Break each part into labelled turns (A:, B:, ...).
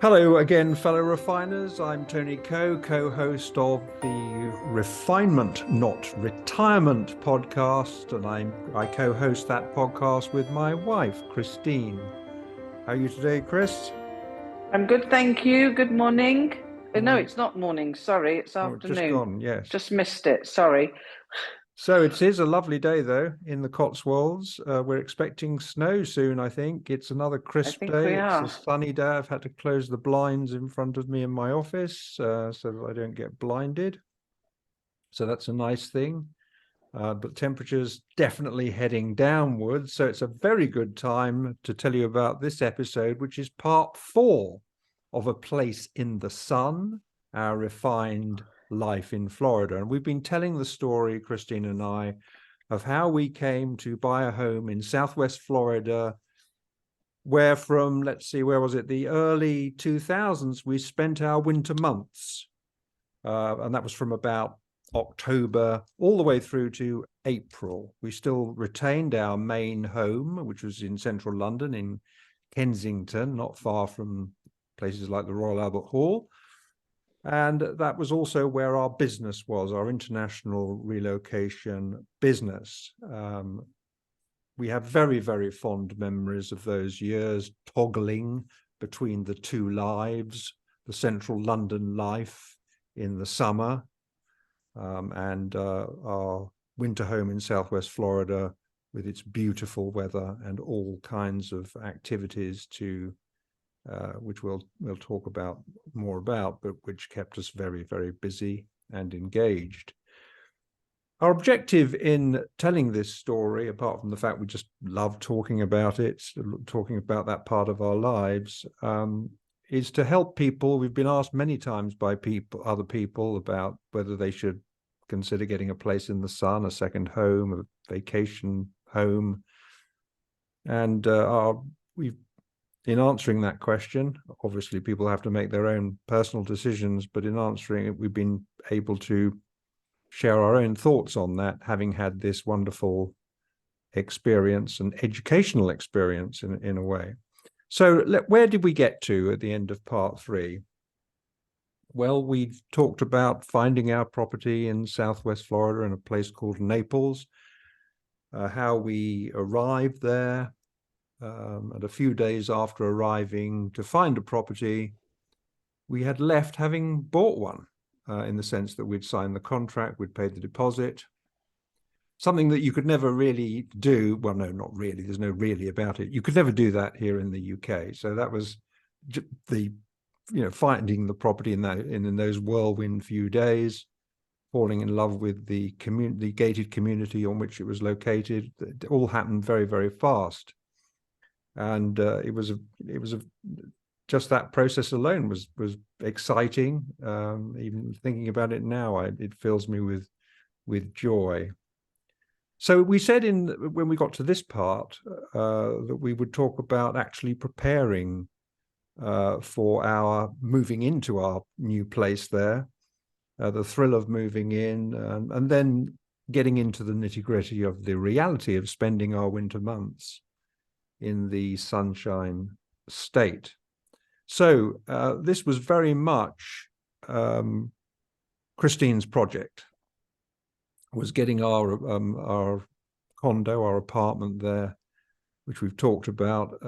A: Hello again, fellow refiners. I'm Tony Coe, co-host of the Refinement, Not Retirement podcast, and I co-host that podcast with my wife, Christine. How are you today, Chris?
B: I'm good, thank you. Good morning. No,
A: Morning.
B: it's not morning. Sorry, it's
A: Oh, just
B: afternoon.
A: gone, yes.
B: Just missed it. Sorry.
A: So it is a lovely day, though, in the Cotswolds. We're expecting snow soon, I think. It's another
B: I
A: crisp
B: think
A: day.
B: we
A: It's a
B: are.
A: sunny day. I've had to close the blinds in front of me in my office so that I don't get blinded. So that's a nice thing. But temperatures definitely heading downwards. So it's a very good time to tell you about this episode, which is part 4 of A Place in the Sun, our refined life in Florida. And we've been telling the story, Christine and I, of how we came to buy a home in Southwest Florida, where from, let's see, where was it? The early 2000s, we spent our winter months. And that was from about October all the way through to April. We still retained our main home, which was in central London in Kensington, not far from places like the Royal Albert Hall. And that was also where our business was, our international relocation business. We have very, very fond memories of those years, toggling between the two lives, the central London life in the summer, and our winter home in Southwest Florida with its beautiful weather and all kinds of activities to which we'll talk about more about, but which kept us very, very busy and engaged. Our objective in telling this story, apart from the fact we just love talking about it, talking about that part of our lives, is to help people. We've been asked many times by other people about whether they should consider getting a place in the sun, a second home, a vacation home. And we've in answering that question, obviously people have to make their own personal decisions, but in answering it, we've been able to share our own thoughts on that, having had this wonderful experience and educational experience in a way. So where did we get to at the end of part 3? Well, we talked about finding our property in Southwest Florida in a place called Naples, how we arrived there, and a few days after arriving to find a property, we had left having bought one, in the sense that we'd signed the contract, we'd paid the deposit, something that you could never really do. Well, no, not really. There's no really about it. You could never do that here in the UK. So that was the, finding the property in those whirlwind few days, falling in love with the gated community on which it was located. It all happened very, very fast. And it was just that process alone was exciting. Even thinking about it now, it fills me with joy. So we said when we got to this part that we would talk about actually preparing for our moving into our new place there, the thrill of moving in, and then getting into the nitty-gritty of the reality of spending our winter months in the Sunshine State. So this was very much Christine's project, was getting our condo, our apartment there, which we've talked about,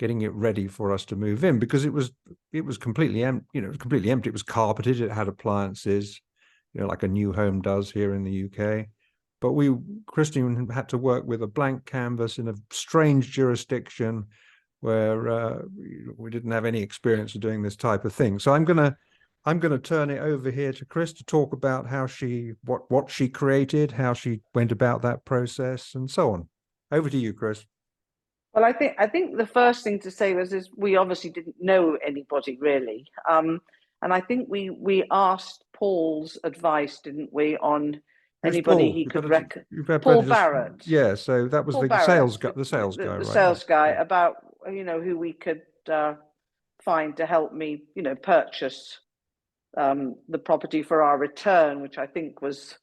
A: getting it ready for us to move in, because it was completely empty. It was completely empty. It was carpeted. It had appliances, like a new home does here in the UK. But Christine had to work with a blank canvas in a strange jurisdiction where we didn't have any experience of doing this type of thing. So I'm gonna turn it over here to Chris to talk about how what she created, how she went about that process, and so on. Over to you, Chris.
B: Well, I think the first thing to say is we obviously didn't know anybody really, and I think we asked Paul's advice, didn't we, on
A: Who's
B: anybody
A: Paul?
B: he
A: We've
B: could
A: got to. You've better
B: Paul
A: just.
B: Barrett.
A: Yeah. So that was
B: Paul
A: the sales
B: Barrett,
A: guy. The sales guy,
B: the
A: right? Yeah.
B: sales guy,
A: Yeah.
B: about who we could find to help me purchase the property for our return, which I think was,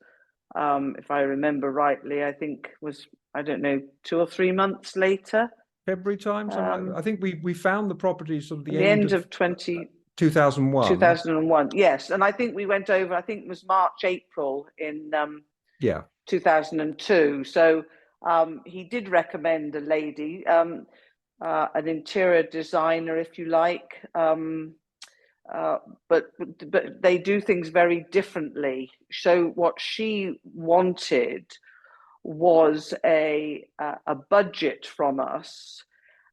B: if I remember rightly, I think was, I don't know, 2 or 3 months later.
A: February time, something like that. I think we found the property sort of
B: the end of
A: 2001.
B: 2001, yes. And I think we went over, I think it was March, April in
A: Yeah.
B: 2002. So he did recommend a lady, an interior designer, if you like. But they do things very differently. So what she wanted was a budget from us,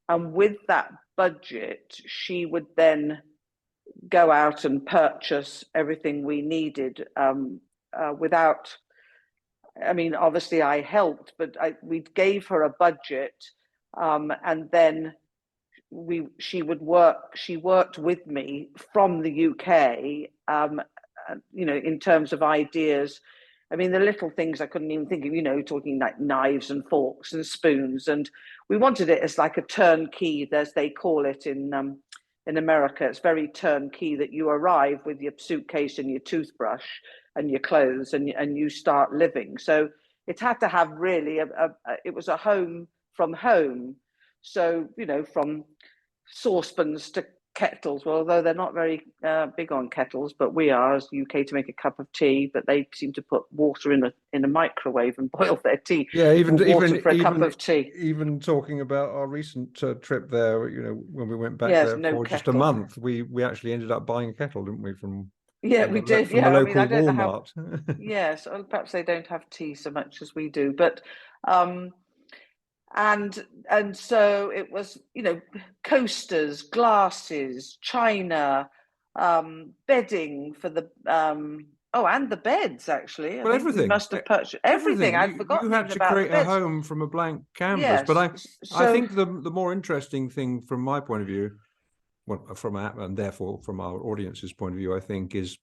B: and with that budget, she would then go out and purchase everything we needed without. I mean, obviously, I helped, but we gave her a budget, and then she worked with me from the UK, in terms of ideas. I mean, the little things I couldn't even think of, talking like knives and forks and spoons. And we wanted it as like a turnkey, as they call it in America. It's very turnkey, that you arrive with your suitcase and your toothbrush and your clothes, and you start living. So it had to have really it was a home from home. So, from saucepans to kettles. Well, although they're not very big on kettles, but we are, as UK, to make a cup of tea. But they seem to put water in a microwave and boil their tea.
A: Yeah, even
B: for a cup of tea.
A: Even talking about our recent trip there, when we went back there for just a month, we actually ended up buying a kettle, didn't we?
B: We did.
A: From the local Walmart.
B: Yes, perhaps they don't have tea so much as we do, but. And so it was, coasters, glasses, china, bedding for the and the beds, actually.
A: Well, everything.
B: We must have purchased everything. I'd forgotten.
A: You had to create a home from a blank canvas.
B: Yes.
A: But I think the more interesting thing from my point of view, and therefore from our audience's point of view, I think is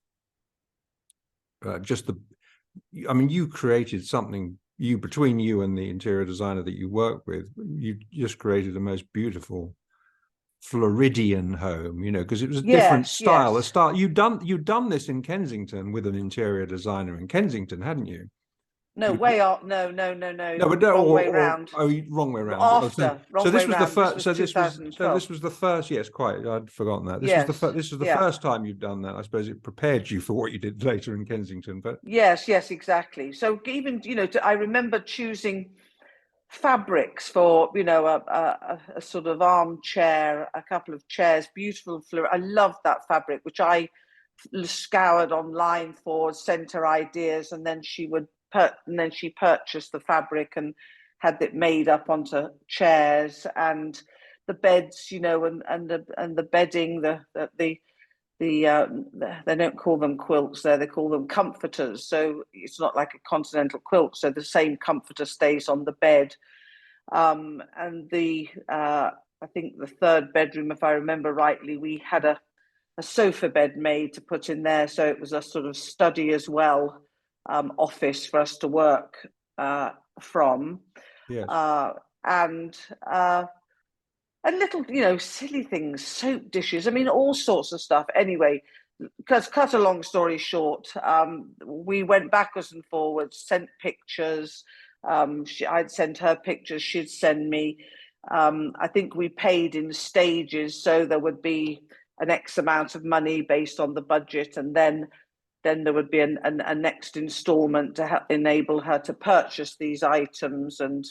A: you created something. Between you and the interior designer that you work with, you just created the most beautiful Floridian home, because it was a different style.
B: Yes.
A: A style you'd done this in Kensington with an interior designer in Kensington, hadn't you?
B: No, way off. No.
A: No, but wrong way round. Wrong way round.
B: After.
A: So this was the first.
B: So
A: this was the first. Yes, quite. I'd forgotten that. This was the first time you'd done that. I suppose it prepared you for what you did later in Kensington. But
B: yes, exactly. So even I remember choosing fabrics for a sort of armchair, a couple of chairs, beautiful. I loved that fabric, which I scoured online for, sent her ideas, and then she purchased the fabric and had it made up onto chairs, and the beds, and the bedding, they don't call them quilts there, they call them comforters. So it's not like a continental quilt. So the same comforter stays on the bed. And I think the third bedroom, if I remember rightly, we had a sofa bed made to put in there. So it was a sort of study as well. Office for us to work from.
A: Yes.
B: And little, silly things, soap dishes. I mean, all sorts of stuff. Anyway, because cut a long story short, we went backwards and forwards, sent pictures. I'd send her pictures, she'd send me. I think we paid in stages, so there would be an X amount of money based on the budget, and then there would be a next installment to enable her to purchase these items and,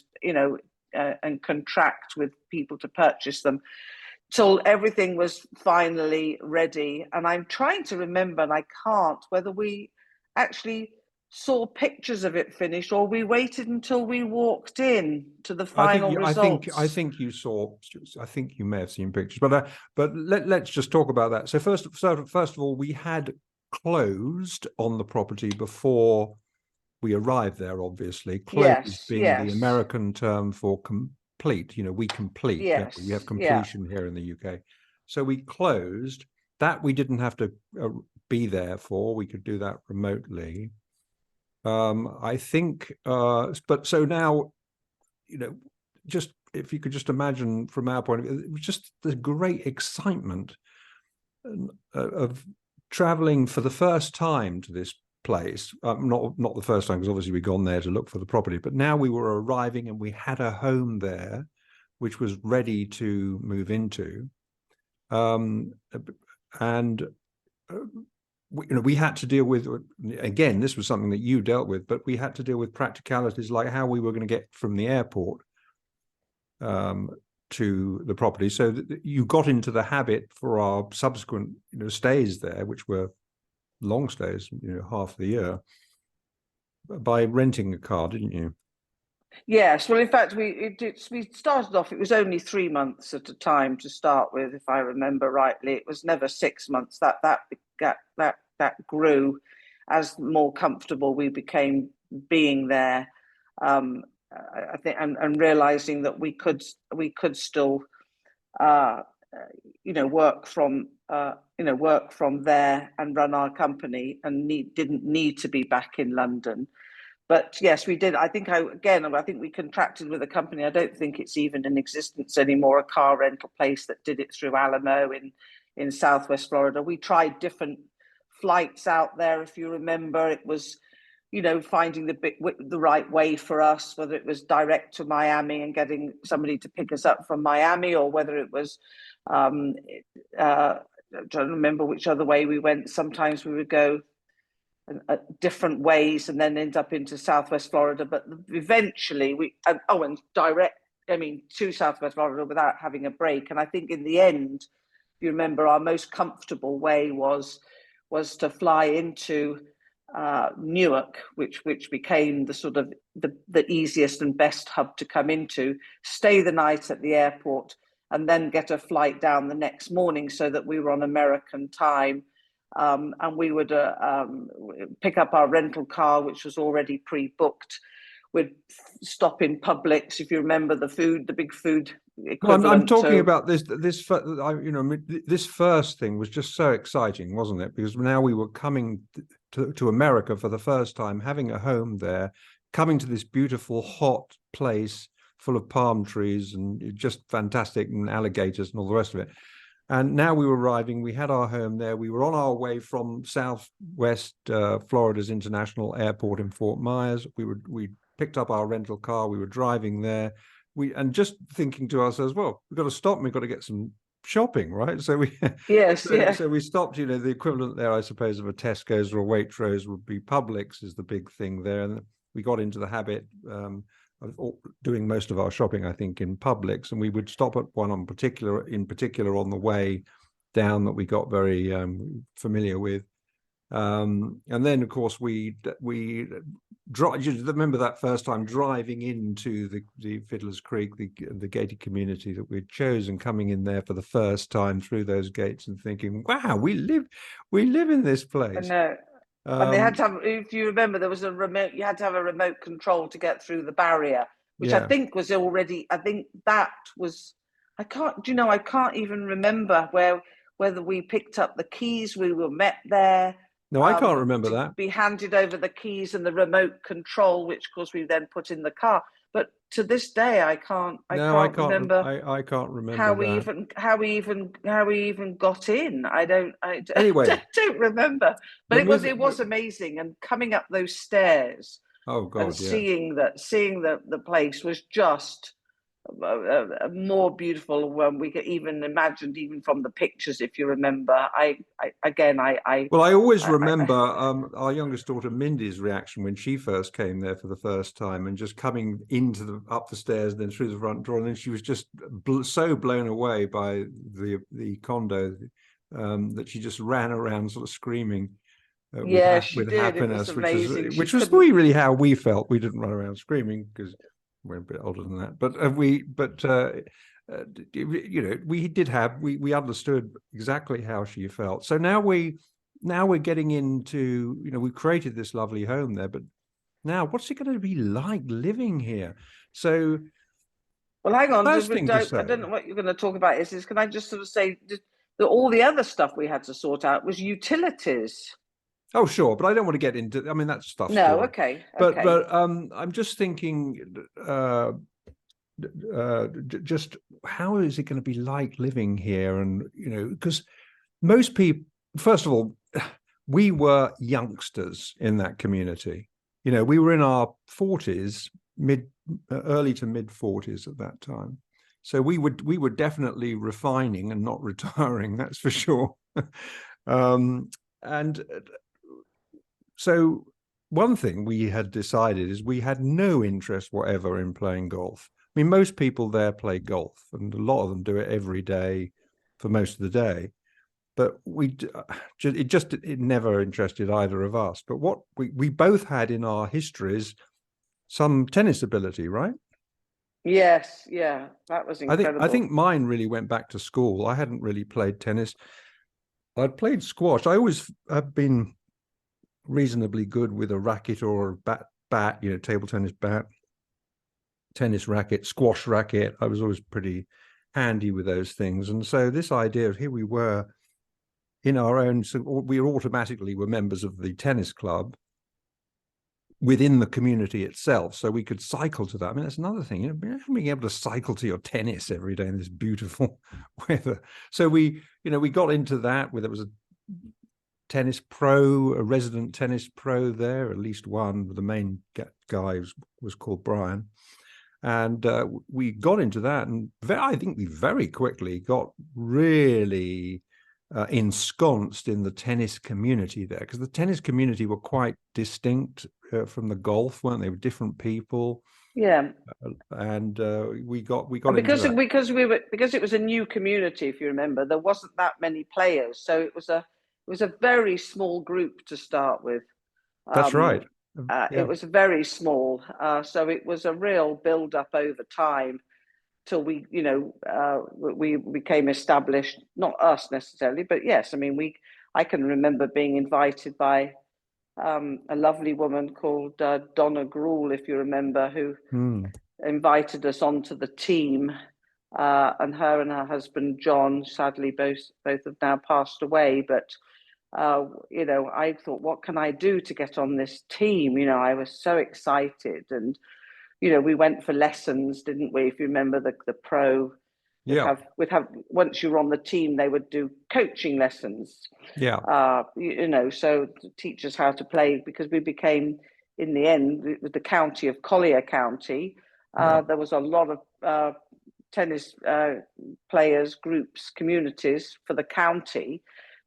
B: and contract with people to purchase them till everything was finally ready. And I'm trying to remember, and I can't, whether we actually saw pictures of it finished or we waited until we walked in to the final results.
A: I think you saw. I think you may have seen pictures, but let's just talk about that. So first of all, we had closed on the property before we arrived there. Obviously, closed being the American term for complete. We complete.
B: Yes,
A: we have completion here in the UK. So we closed. That we didn't have to be there for. We could do that remotely. I think, but so now, just if you could just imagine from our point of view, it was just the great excitement of traveling for the first time to this place. Not the first time, because obviously we'd gone there to look for the property, but now we were arriving and we had a home there. which was ready to move into. And we had to deal with, again, this was something that you dealt with, but we had to deal with practicalities like how we were going to get from the airport to the property. So that you got into the habit for our subsequent stays there, which were long stays, half the year, by renting a car, didn't you?
B: Yes, well, in fact, we started off. It was only 3 months at a time to start with, if I remember rightly. It was never 6 months. That grew as more comfortable we became being there. I think, and realizing that we could still, work from there and run our company, and didn't need to be back in London. But yes, we did. I think we contracted with a company. I don't think it's even in existence anymore, a car rental place that did it through Alamo in Southwest Florida. We tried different flights out there. If you remember, it was, finding the right way for us, whether it was direct to Miami and getting somebody to pick us up from Miami, or whether it was, I don't remember which other way we went. Sometimes we would go different ways and then end up into Southwest Florida, but eventually and direct, to Southwest Florida without having a break. And I think in the end, you remember, our most comfortable way was to fly into Newark, which became the sort of the easiest and best hub to come into, stay the night at the airport, and then get a flight down the next morning, so that we were on American time. And we would pick up our rental car, which was already pre-booked. We'd stop in Publix, if you remember, the big food equivalent.
A: Well, I'm talking about this. This first thing was just so exciting, wasn't it? Because now we were coming to America for the first time, having a home there, coming to this beautiful hot place full of palm trees and just fantastic, and alligators and all the rest of it. And now we were arriving, we had our home there. We were on our way from Southwest Florida's International Airport in Fort Myers. We picked up our rental car, we were driving there. And just thinking to ourselves, well, we've got to stop and we've got to get some shopping, right? So we so we stopped, the equivalent there, I suppose, of a Tesco's or a Waitrose would be Publix, is the big thing there. And we got into the habit of doing most of our shopping, I think, in Publix, and we would stop at one in particular on the way down that we got very familiar with. And then, of course, we remember that first time driving into the Fiddler's Creek, the gated community that we'd chosen, coming in there for the first time through those gates and thinking, wow, we live in this place.
B: I know. And they had to have, if you remember, there was a remote, you had to have a remote control to get through the barrier, which I think was already, I can't even remember whether we picked up the keys, we were met there.
A: No, I can't remember that.
B: Be handed over the keys and the remote control, which of course we then put in the car. But to this day, I can't remember.
A: I can't remember
B: how we even got in.
A: Anyway,
B: I don't remember. But it was amazing, and coming up those stairs.
A: Oh God!
B: And seeing the place was just more beautiful when we could even imagined, even from the pictures, if you remember. I
A: always remember our youngest daughter Mindy's reaction when she first came there for the first time, and just coming up the stairs and then through the front door, and then she was just so blown away by the condo that she just ran around sort of screaming with happiness, which was really how we felt. We didn't run around screaming because we're a bit older than that, but we understood exactly how she felt. So now we're getting into, we've created this lovely home there, but now what's it going to be like living here? So,
B: well, hang on, I don't know what you're going to talk about. Is can I just sort of say that all the other stuff we had to sort out was utilities?
A: Oh, sure, but I don't want to get into. That stuff.
B: No, okay.
A: But I'm just thinking, just how is it going to be like living here? And because most people, first of all, we were youngsters in that community. We were in our 40s, early to mid 40s at that time, So we were definitely refining and not retiring, that's for sure. And so one thing we had decided is we had no interest whatever in playing golf. I mean, most people there play golf, and a lot of them do it every day for most of the day. But it never interested either of us. But what we both had in our histories some tennis ability, right?
B: Yes, yeah, that was
A: I
B: incredible.
A: think mine really went back to school. I hadn't really played tennis. I'd played squash. I always have been reasonably good with a racket or a bat, table tennis bat, tennis racket, squash racket. I was always pretty handy with those things. And so this idea of here we were in our own, so we automatically were members of the tennis club within the community itself, so we could cycle to that. I mean, that's another thing, being able to cycle to your tennis every day in this beautiful weather. So we got into that. Where there was a tennis pro, a resident tennis pro there, at least one. The main guy was called Brian, and we got into that, and I think we very quickly got really ensconced in the tennis community there, because the tennis community were quite distinct from the golf, weren't they? Were different people.
B: Yeah,
A: And we got
B: and
A: into that.
B: because it was a new community, if you remember, there wasn't that many players, so it was a very small group to start with.
A: That's right.
B: It
A: Yeah.
B: was very small, so it was a real build up over time till we became established. Not us necessarily, but yes, I mean I can remember being invited by a lovely woman called Donna Gruel, if you remember, who invited us onto the team. And her husband John, sadly, both have now passed away. But I thought, what can I do to get on this team? I was so excited, and we went for lessons, didn't we? If you remember, the pro
A: Yeah.
B: would have once you were on the team, they would do coaching lessons.
A: Yeah.
B: So to teach us how to play, because we became, in the end, with the county of Collier County,
A: Yeah.
B: there was a lot of tennis players, groups, communities for the county.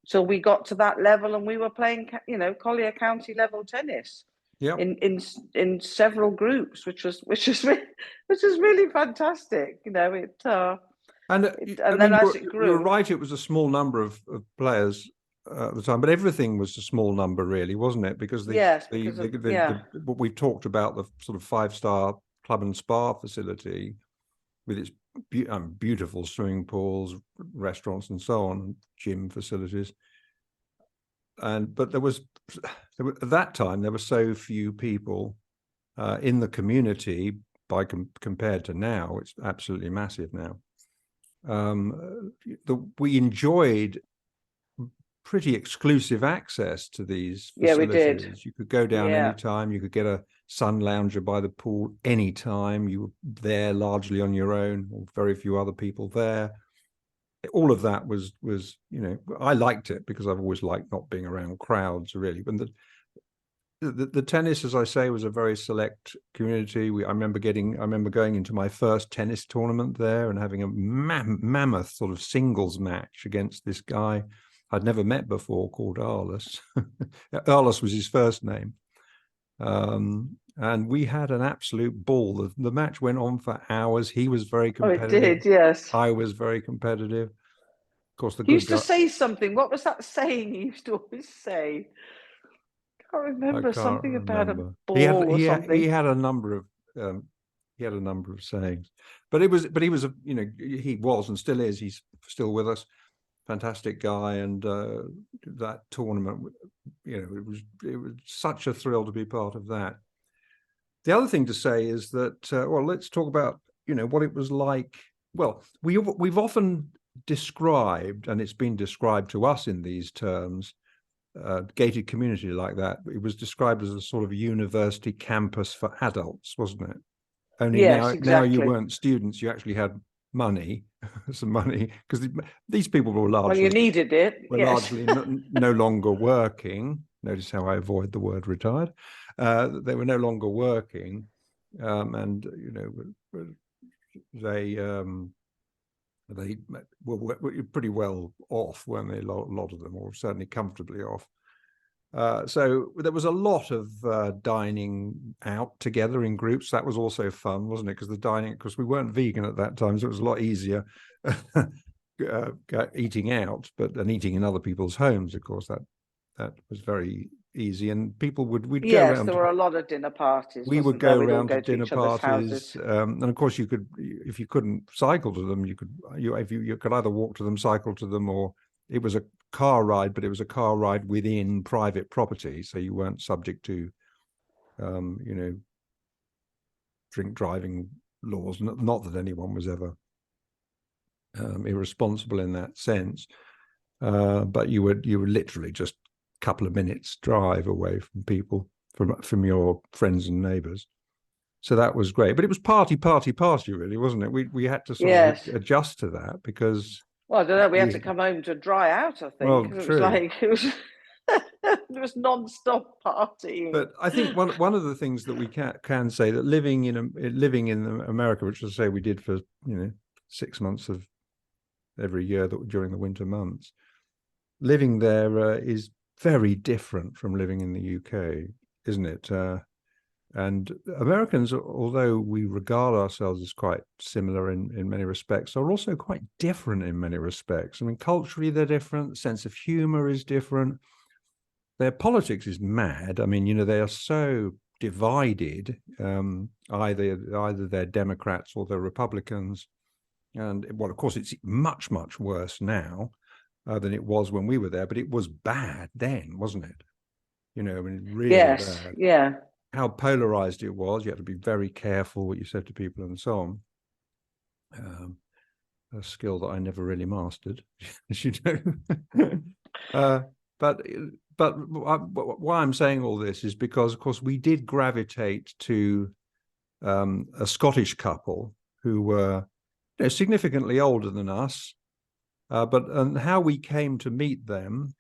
B: So we got to that level, and we were playing, Collier County level tennis
A: Yeah.
B: in several groups, which was really fantastic.
A: And I
B: And then
A: mean,
B: as it
A: you were
B: grew,
A: right. It was a small number of players at the time, but everything was a small number, really, wasn't it? Because
B: yes, because of
A: what we've talked about, the sort of 5-star club and spa facility with its beautiful swimming pools, restaurants, and so on, gym facilities. But at that time there were so few people in the community compared to now. It's absolutely massive now. We enjoyed pretty exclusive access to these
B: Yeah, we did.
A: facilities. You could go down
B: Yeah.
A: anytime. You could get a sun lounger by the pool anytime. You were there largely on your own, or very few other people there. All of that was I liked it because I've always liked not being around crowds, really. When the tennis, as I say, was a very select community. I remember going into my first tennis tournament there and having a mammoth sort of singles match against this guy I'd never met before, called Arliss. Arliss was his first name. And we had an absolute ball. The match went on for hours. He was very competitive.
B: Oh, it did, yes.
A: I was very competitive. Of course, the
B: He
A: good
B: used
A: guy.
B: to say something. What was that saying he used to always say?
A: I can't
B: Something about a
A: remember.
B: ball or something.
A: He had a number of sayings, but he was he was and still is. He's still with us. Fantastic guy, and that tournament, it was such a thrill to be part of that. The other thing to say is that let's talk about what it was like. Well, we've often described, and it's been described to us in these terms, gated community like that. It was described as a sort of university campus for adults, wasn't it? Only
B: Yes,
A: now you
B: exactly.
A: weren't students; you actually had money, some money, because these people were
B: When you needed it, yes.
A: largely no longer working. Notice how I avoid the word retired. They were no longer working, and they They were pretty well off, weren't they? A lot of them, or certainly comfortably off. So there was a lot of dining out together in groups. That was also fun, wasn't it? Because because we weren't vegan at that time, so it was a lot easier eating out, and eating in other people's homes. Of course, that was very easy, and we'd go
B: Yes, there
A: around.
B: were a lot of dinner parties,
A: We would
B: wasn't there?
A: go
B: We'd all
A: around to
B: go to
A: dinner
B: each other's
A: parties,
B: houses.
A: and of course, if you couldn't cycle to them, you could either walk to them, cycle to them, or it was a car ride, but it was a car ride within private property, so you weren't subject to, drink driving laws. Not that anyone was ever irresponsible in that sense, but you were literally just a couple of minutes drive away from people, from your friends and neighbors. So that was great, but it was party, really, wasn't it? We had to sort of
B: Yes.
A: adjust to that because,
B: Well, I don't know. We had to come home to dry out, I think,
A: well,
B: because it was
A: true.
B: like it was it was non-stop partying.
A: But I think one of the things that we can say, that living in America, which I say we did for 6 months of every year during the winter months, living there is very different from living in the UK, isn't it? And Americans, although we regard ourselves as quite similar in many respects, are also quite different in many respects. I mean, culturally, they're different. The sense of humor is different. Their politics is mad. I mean, they are so divided. Either they're Democrats or they're Republicans. And, well, of course, it's much, much worse now than it was when we were there. But it was bad then, wasn't it? I mean, really
B: Yes,
A: bad.
B: yeah.
A: How polarized it was. You had to be very careful what you said to people and so on. A skill that I never really mastered, as you know. But why I'm saying all this is because, of course, we did gravitate to a Scottish couple who were significantly older than us. And how we came to meet them,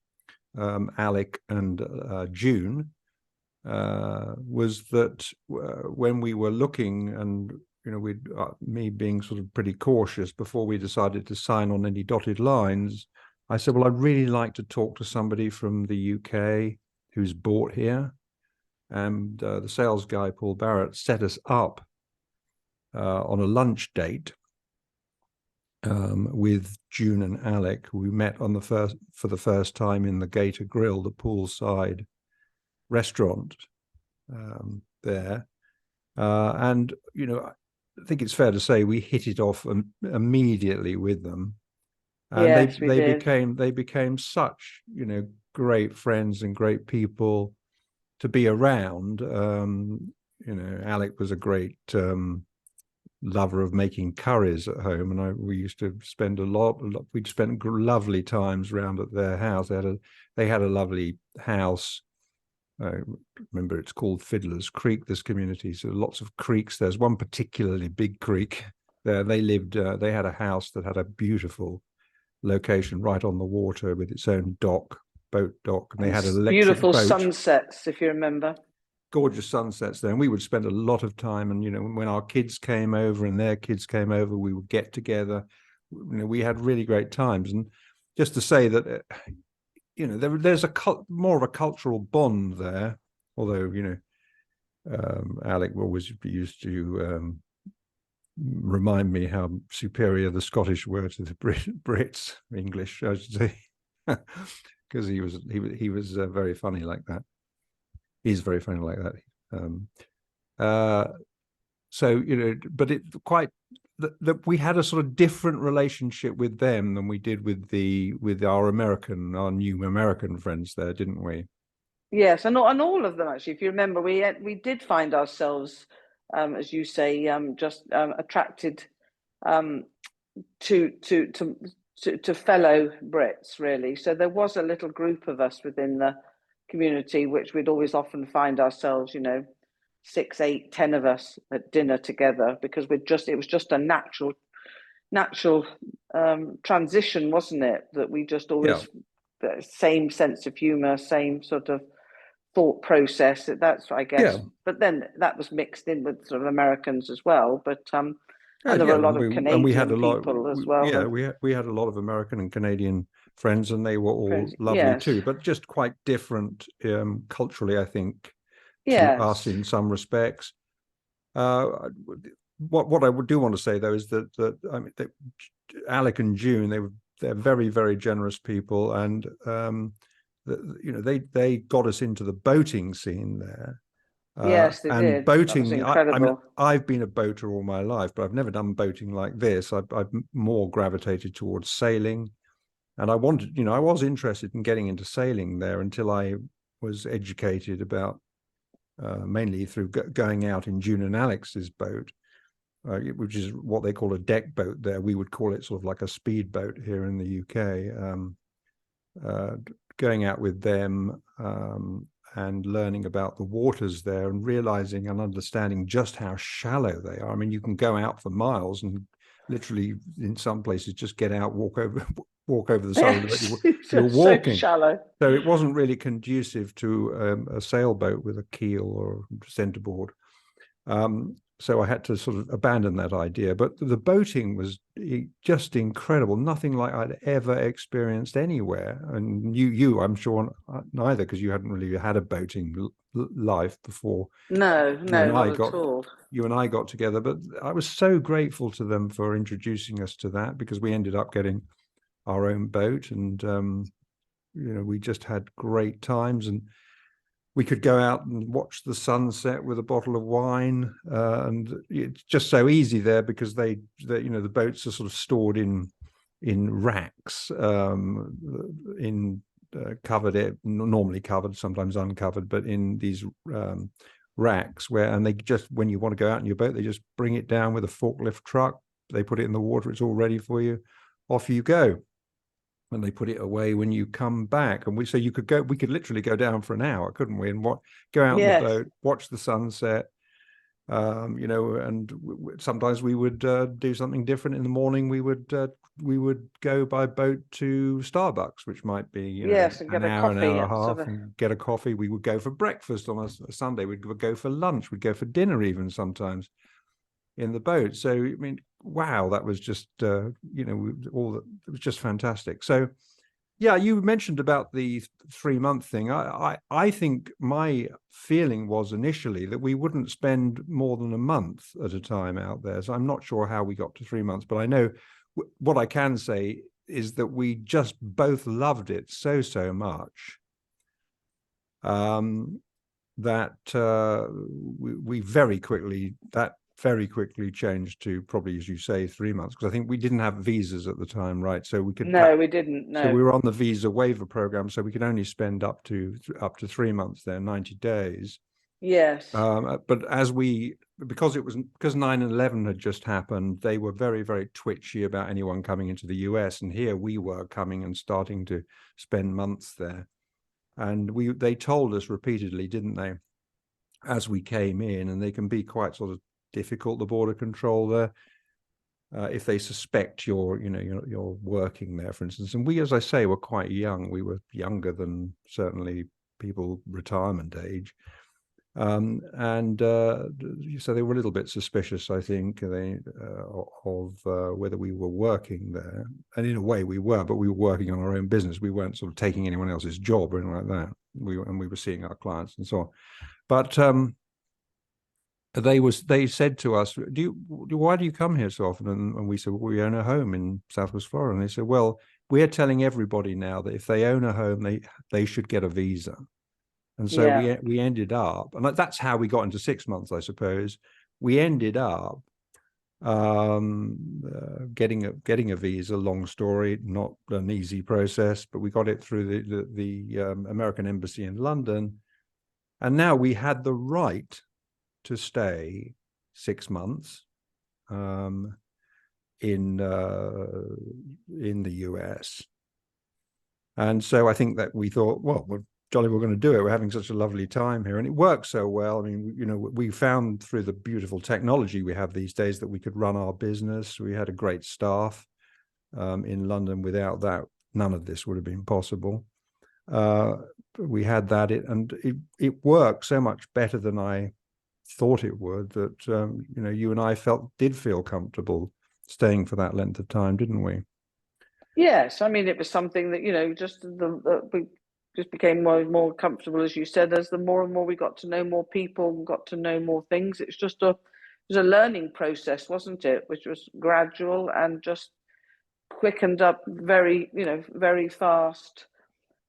A: Alec and June, was that when we were looking, and me being sort of pretty cautious before we decided to sign on any dotted lines, I said, well, I'd really like to talk to somebody from the UK who's bought here. And the sales guy, Paul Barrett, set us up on a lunch date with June and Alec. We met for the first time in the Gator Grill, the poolside restaurant there. And, I think it's fair to say we hit it off immediately with them. And
B: Yes, we did.
A: they became such, great friends and great people to be around. Alec was a great lover of making curries at home, and we used to spend we'd spent lovely times round at their house. They had a lovely house. I remember it's called Fiddler's Creek, this community. So lots of creeks. There's one particularly big creek there. They had a house that had a beautiful location right on the water with its own boat dock. And they had an electric
B: beautiful
A: boat.
B: sunsets, if you remember.
A: Gorgeous sunsets there. And we would spend a lot of time. And, when our kids came over and their kids came over, we would get together. We had really great times. And just to say that, there's more of a cultural bond there, although Alec always used to remind me how superior the Scottish were to the Brits, English, I should say, because he was very funny like that. He's very funny like that. So but it quite that we had a sort of different relationship with them than we did with our new American friends there, didn't we?
B: Yes, and all of them actually. If you remember, we did find ourselves, as you say, just attracted to fellow Brits, really. So there was a little group of us within the community, which we'd always often find ourselves, 6, 8, 10 of us at dinner together, because it was just a natural transition, wasn't it? That we just always the same sense of humor, same sort of thought process. That's, I guess.
A: Yeah.
B: But then that was mixed in with sort of Americans as well. But And there were
A: Yeah,
B: a lot of
A: and we had
B: Canadian
A: a lot.
B: people as well.
A: Yeah, we had a lot of American and Canadian friends, and they were all
B: Friends.
A: lovely
B: Yes,
A: too, but just quite different culturally, I think, to us
B: yes,
A: in some respects. Uh, what I do want to say though is that I mean, Alec and June, they're very, very generous people, and you know, they got us into the boating scene there.
B: yes, they
A: And
B: did. That was
A: boating, I mean,
B: incredible.
A: I've been a boater all my life, but I've never done boating like this. I've more gravitated towards sailing, and I wanted, you know, I was interested in getting into sailing there until I was educated about, mainly through going out in June and Alex's boat, which is what they call a deck boat there. We would call it sort of like a speedboat here in the UK. Uh, Going out with them, and learning about the waters there, and realizing and understanding just how shallow they are. I mean, you can go out for miles and literally in some places just get out, walk over the side of the
B: Yes,
A: boat.
B: it's
A: You're
B: just so
A: walking.
B: shallow.
A: So it wasn't really conducive to a sailboat with a keel or centerboard. So I had to sort of abandon that idea. But the boating was just incredible. Nothing like I'd ever experienced anywhere. And I'm sure neither, because you hadn't really had a boating life before
B: No,
A: you
B: no,
A: and I
B: not at
A: got
B: all.
A: together. But I was so grateful to them for introducing us to that, because we ended up getting our own boat, and you know, we just had great times. And we could go out and watch the sunset with a bottle of wine, and it's just so easy there, because you know, the boats are sort of stored in racks, in covered, normally covered, sometimes uncovered, but in these racks and they just, when you want to go out in your boat, they just bring it down with a forklift truck, they put it in the water, it's all ready for you, off you go. And they put it away when you come back. And we could literally go down for an hour, couldn't we? And go out on the
B: Yes,
A: boat, watch the sunset. You know, and sometimes we would do something different. In the morning, we would go by boat to Starbucks, which might be, you know,
B: yes, and
A: an
B: get a
A: hour, an hour
B: coffee
A: and a
B: and sort
A: half,
B: of.
A: and get a coffee. We would go for breakfast on a Sunday. We'd go for lunch. We'd go for dinner even sometimes in the boat. So I mean, wow, that was just you know, it was just fantastic. So yeah, you mentioned about the 3-month thing. I think my feeling was initially that we wouldn't spend more than a month at a time out there. So I'm not sure how we got to 3 months, but I know what I can say is that we just both loved it so much, that we very quickly changed to, probably, as you say, 3 months, because I think we didn't have visas at the time, right? So
B: No, we didn't.
A: so
B: No.
A: we were on the visa waiver program, so we could only spend up to 3 months there, 90 days.
B: Yes.
A: But because 9/11 had just happened, they were very, very twitchy about anyone coming into the US, and here we were coming and starting to spend months there. And they told us repeatedly, didn't they, as we came in, and they can be quite sort of difficult, the border control there, if they suspect you're working there, for instance. And we, as I say, were quite young. We were younger than certainly people retirement age. And so they were a little bit suspicious, I think, of whether we were working there. And in a way we were, but we were working on our own business. We weren't sort of taking anyone else's job or anything like that. We were seeing our clients and so on. But they said to us, why do you come here so often? And we said, well, we own a home in Southwest Florida. And they said, well, we're telling everybody now that if they own a home, they should get a visa. And so
B: Yeah.
A: we ended up, and that's how we got into 6 months, I suppose. We ended up getting a visa. Long story, not an easy process, but we got it through the American Embassy in London, and now we had the right to stay 6 months in the US. And so I think that we thought, well, jolly, we're going to do it. We're having such a lovely time here, and it works so well. I mean, you know, we found through the beautiful technology we have these days that we could run our business. We had a great staff in London. Without that, none of this would have been possible. We had that, and it worked so much better than I thought it would, that you know, you and I did feel comfortable staying for that length of time, didn't we?
B: Yes, I mean, it was something that, you know, we just became more and more comfortable, as you said, as the more and more we got to know more people and got to know more things. It's just it was a learning process, wasn't it? Which was gradual and just quickened up very, you know, very fast.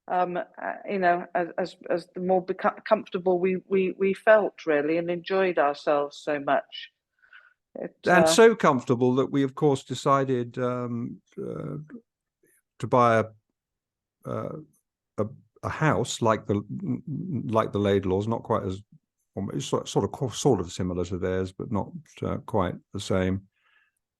B: You know, as the more comfortable we felt, really, and enjoyed ourselves so much.
A: And so comfortable that we, of course, decided to buy a house like the Laidlaws, not quite as, sort of similar to theirs, but not quite the same.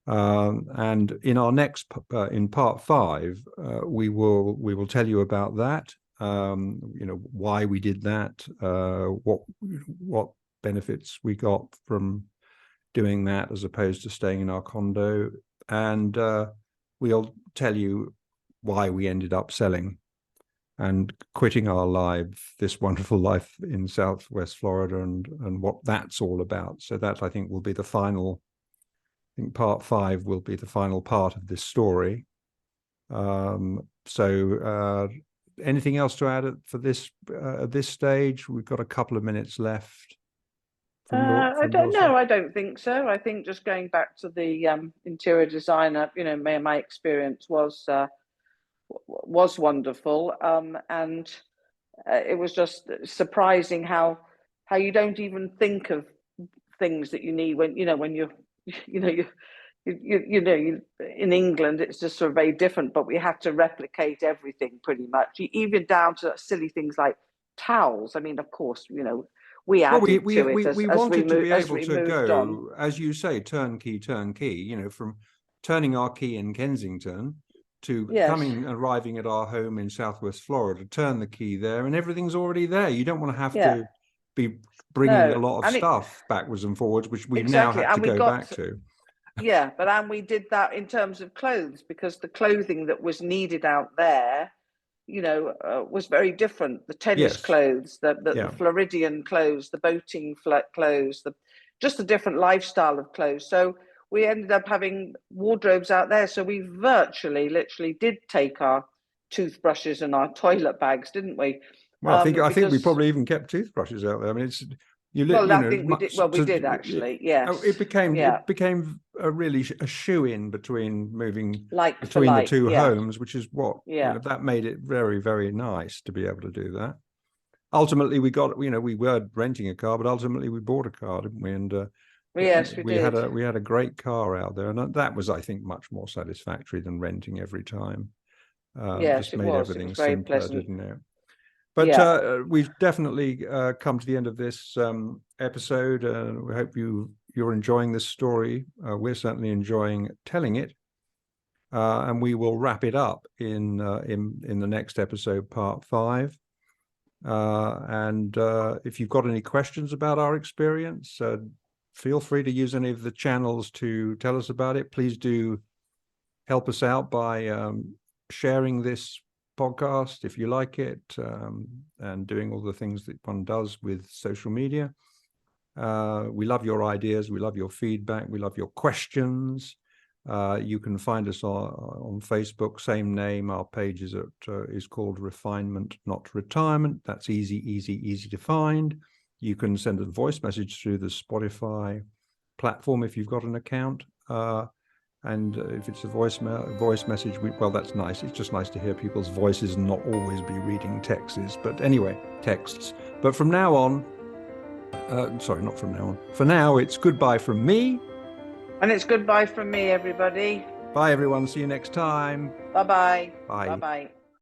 A: And in our next in part 5, we will tell you about that. You know, why we did that, what benefits we got from doing that as opposed to staying in our condo, and we'll tell you why we ended up selling and quitting our life, this wonderful life in Southwest Florida, and what that's all about. So that, I think, will be the final. I think part 5 will be the final part of this story. Anything else to add for this at this stage? We've got a couple of minutes left.
B: I don't know. I don't think so. I think just going back to the interior designer, you know, my experience was wonderful, and it was just surprising how you don't even think of things that you need when you're in England. It's just sort of very different, but we had to replicate everything pretty much, even down to silly things like towels. I mean, of course, you know, we added to it as we wanted to be able to go,
A: as you say, turnkey. You know, from turning our key in Kensington to arriving at our home in Southwest Florida, turn the key there, and everything's already there. You don't want to have to be bringing a lot of stuff backwards and forwards, which we've now had to go back to.
B: Yeah, but we did that in terms of clothes, because the clothing that was needed out there, you know, was very different. The tennis clothes, the Floridian clothes, the boating clothes, just a different lifestyle of clothes. So we ended up having wardrobes out there. So we literally did take our toothbrushes and our toilet bags, didn't we?
A: Well, I think we probably even kept toothbrushes out there. I mean, it's
B: we did actually. Yes,
A: it became a really a shoe-in between moving between the two homes, which is what that made it very, very nice to be able to do that. Ultimately, we were renting a car, but ultimately we bought a car, didn't we? And
B: yes, we did.
A: We had a great car out there, and that was, I think, much more satisfactory than renting every time.
B: Yes,
A: just made everything simpler, didn't it? But we've definitely come to the end of this episode. We hope you're enjoying this story. We're certainly enjoying telling it, and we will wrap it up in the next episode, part 5. And if you've got any questions about our experience, feel free to use any of the channels to tell us about it. Please do help us out by sharing this podcast if you like it, and doing all the things that one does with social media. We love your ideas, we love your feedback, we love your questions. You can find us on Facebook, same name. Our page is called Refinement, Not Retirement. That's easy to find. You can send a voice message through the Spotify platform if you've got an account. And if it's a voice message, well, that's nice. It's just nice to hear people's voices and not always be reading texts. But anyway, texts. But from now on, sorry, not from now on. For now, it's goodbye from me.
B: And it's goodbye from me, everybody.
A: Bye, everyone. See you next time.
B: Bye-bye.
A: Bye.
B: Bye-bye.